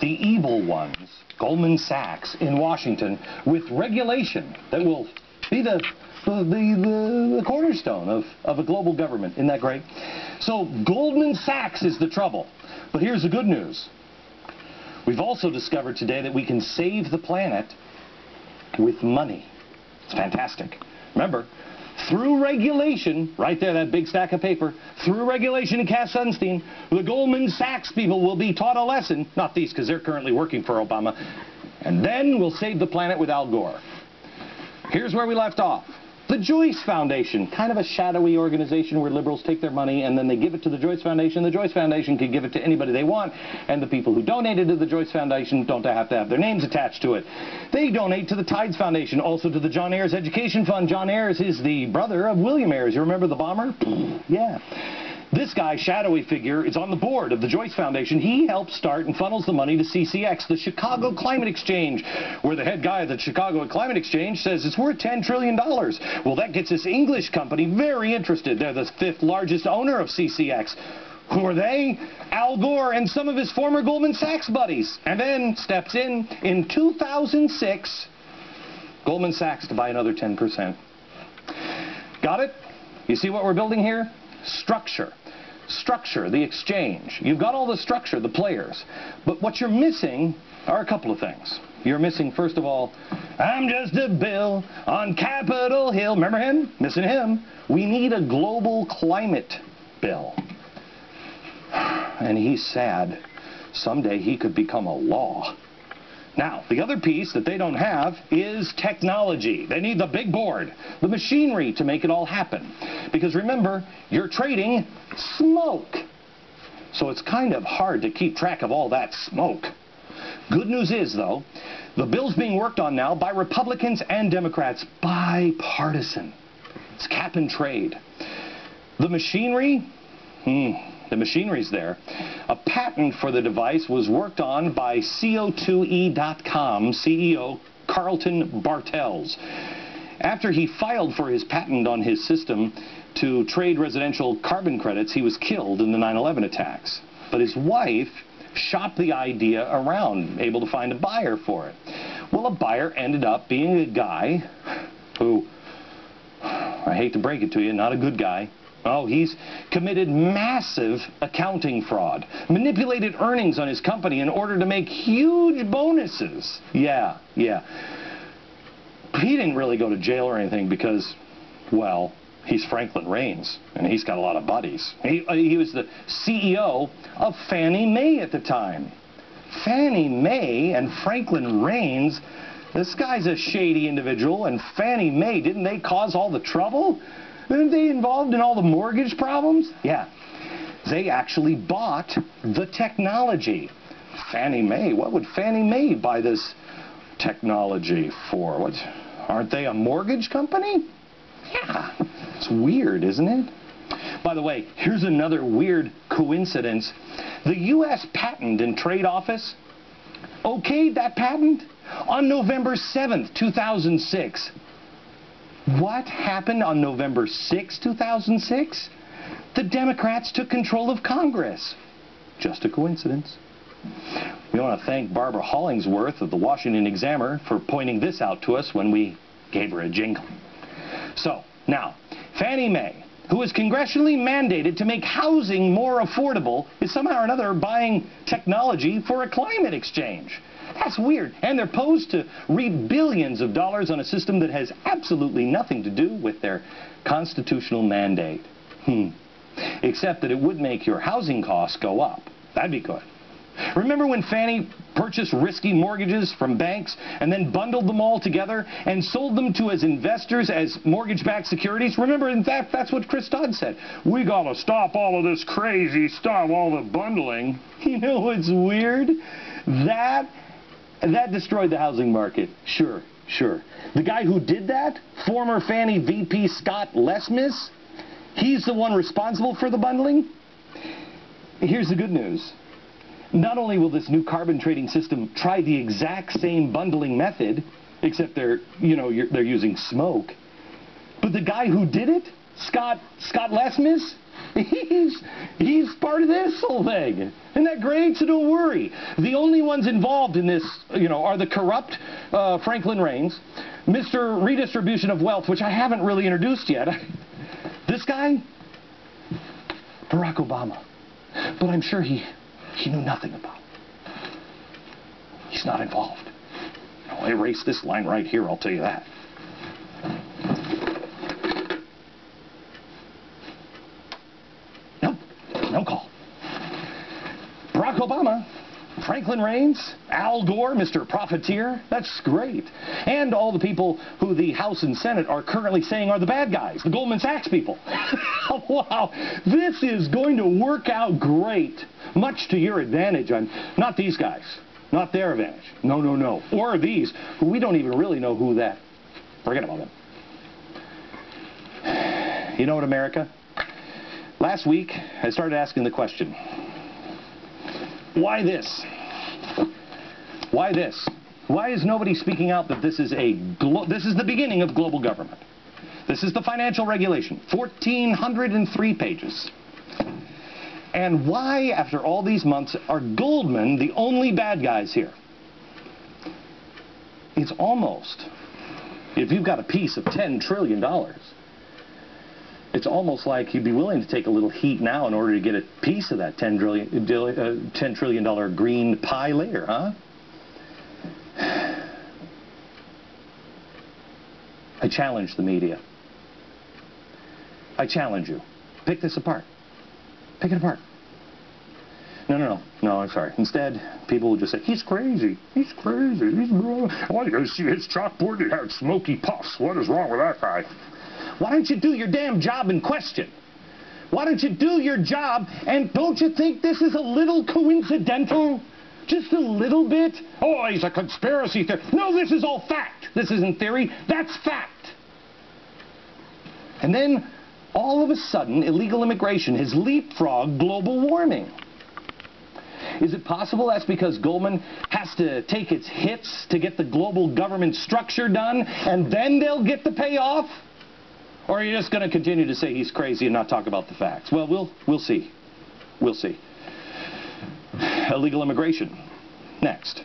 the evil ones, Goldman Sachs in Washington, with regulation that will be the cornerstone of a global government. Isn't that great? So Goldman Sachs is the trouble. But here's the good news. We've also discovered today that we can save the planet with money. It's fantastic. Remember, through regulation, right there, that big stack of paper, through regulation in Cass Sunstein, the Goldman Sachs people will be taught a lesson, not these because they're currently working for Obama, and then we'll save the planet with Al Gore. Here's where we left off. The Joyce Foundation, kind of a shadowy organization where liberals take their money and then they give it to the Joyce Foundation. The Joyce Foundation can give it to anybody they want, and the people who donated to the Joyce Foundation don't have to have their names attached to it. They donate to the Tides Foundation, also to the John Ayres Education Fund. John Ayres is the brother of William Ayres. You remember the bomber? Yeah. This guy, shadowy figure, is on the board of the Joyce Foundation. He helps start and funnels the money to CCX, the Chicago Climate Exchange, where the head guy of the Chicago Climate Exchange says it's worth $10 trillion. Well, that gets this English company very interested. They're the 5th largest owner of CCX. Who are they? Al Gore and some of his former Goldman Sachs buddies. And then steps in 2006, Goldman Sachs to buy another 10%. Got it? You see what we're building here? Structure. Structure, the exchange. You've got all the structure, the players. But what you're missing are a couple of things. You're missing, first of all, I'm just a bill on Capitol Hill. Remember him? Missing him. We need a global climate bill. And he's sad. Someday he could become a law. Now, the other piece that they don't have is technology. They need the big board, the machinery to make it all happen. Because remember, you're trading smoke. So it's kind of hard to keep track of all that smoke. Good news is, though, the bill's being worked on now by Republicans and Democrats, bipartisan. It's cap and trade. The machinery, the machinery's there. A patent for the device was worked on by CO2e.com CEO Carlton Bartels. After he filed for his patent on his system to trade residential carbon credits, he was killed in the 9/11 attacks. But his wife shopped the idea around, able to find a buyer for it. Well, a buyer ended up being a guy who, I hate to break it to you, not a good guy. Oh, he's committed massive accounting fraud, manipulated earnings on his company in order to make huge bonuses. Yeah. He didn't really go to jail or anything because, well, he's Franklin Raines, and he's got a lot of buddies. He was the CEO of Fannie Mae at the time. Fannie Mae and Franklin Raines, this guy's a shady individual, and Fannie Mae, didn't they cause all the trouble? Weren't they involved in all the mortgage problems? Yeah. They actually bought the technology. Fannie Mae, what would Fannie Mae buy this technology for? What, aren't they a mortgage company? Yeah. It's weird, isn't it? By the way, here's another weird coincidence. The U.S. Patent and Trade Office okayed that patent on November 7th, 2006. What happened on November 6, 2006? The Democrats took control of Congress. Just a coincidence. We want to thank Barbara Hollingsworth of the Washington Examiner for pointing this out to us when we gave her a jingle. So, now, Fannie Mae, who is congressionally mandated to make housing more affordable, is somehow or another buying technology for a climate exchange. That's weird. And they're posed to reap billions of dollars on a system that has absolutely nothing to do with their constitutional mandate. Except that it would make your housing costs go up. That'd be good. Remember when Fannie purchased risky mortgages from banks and then bundled them all together and sold them to as investors as mortgage-backed securities? Remember, in fact, that's what Chris Dodd said. We gotta stop all of this crazy stuff, all the bundling. You know what's weird? That destroyed the housing market. Sure. The guy who did that, former Fannie VP Scott Lesmis, he's the one responsible for the bundling. Here's the good news. Not only will this new carbon trading system try the exact same bundling method, except they're using smoke, but the guy who did it, Scott Lesmis, He's part of this whole thing. Isn't that great? So don't worry. The only ones involved in this, are the corrupt Franklin Raines, Mr. Redistribution of Wealth, which I haven't really introduced yet. This guy, Barack Obama. But I'm sure he knew nothing about it. He's not involved. I'll erase this line right here, I'll tell you that. Nope, no call. Barack Obama, Franklin Raines, Al Gore, Mr. Profiteer, that's great. And all the people who the House and Senate are currently saying are the bad guys, the Goldman Sachs people. Wow, this is going to work out great, much to your advantage. Not these guys, not their advantage. No, no, no. Or these, who we don't even really know who that. Forget about them. You know what, America? Last week, I started asking the question, why this? Why this? Why is nobody speaking out that this is the beginning of global government? This is the financial regulation, 1,403 pages. And why, after all these months, are Goldman the only bad guys here? It's almost, if you've got a piece of $10 trillion, it's almost like you'd be willing to take a little heat now in order to get a piece of that $10 trillion green pie later, huh? I challenge the media. I challenge you. Pick this apart. Pick it apart. No, I'm sorry. Instead, people will just say, he's crazy. He's crazy. He's wrong. Why do you see his chalkboard? He had smoky puffs. What is wrong with that guy? Why don't you do your damn job and question? Why don't you do your job, and don't you think this is a little coincidental? Just a little bit? Oh, he's a conspiracy theorist. No, this is all fact. This isn't theory. That's fact. And then, all of a sudden, illegal immigration has leapfrogged global warming. Is it possible that's because Goldman has to take its hits to get the global government structure done, and then they'll get the payoff? Or are you just going to continue to say he's crazy and not talk about the facts? Well, we'll see. We'll see. Illegal immigration. Next.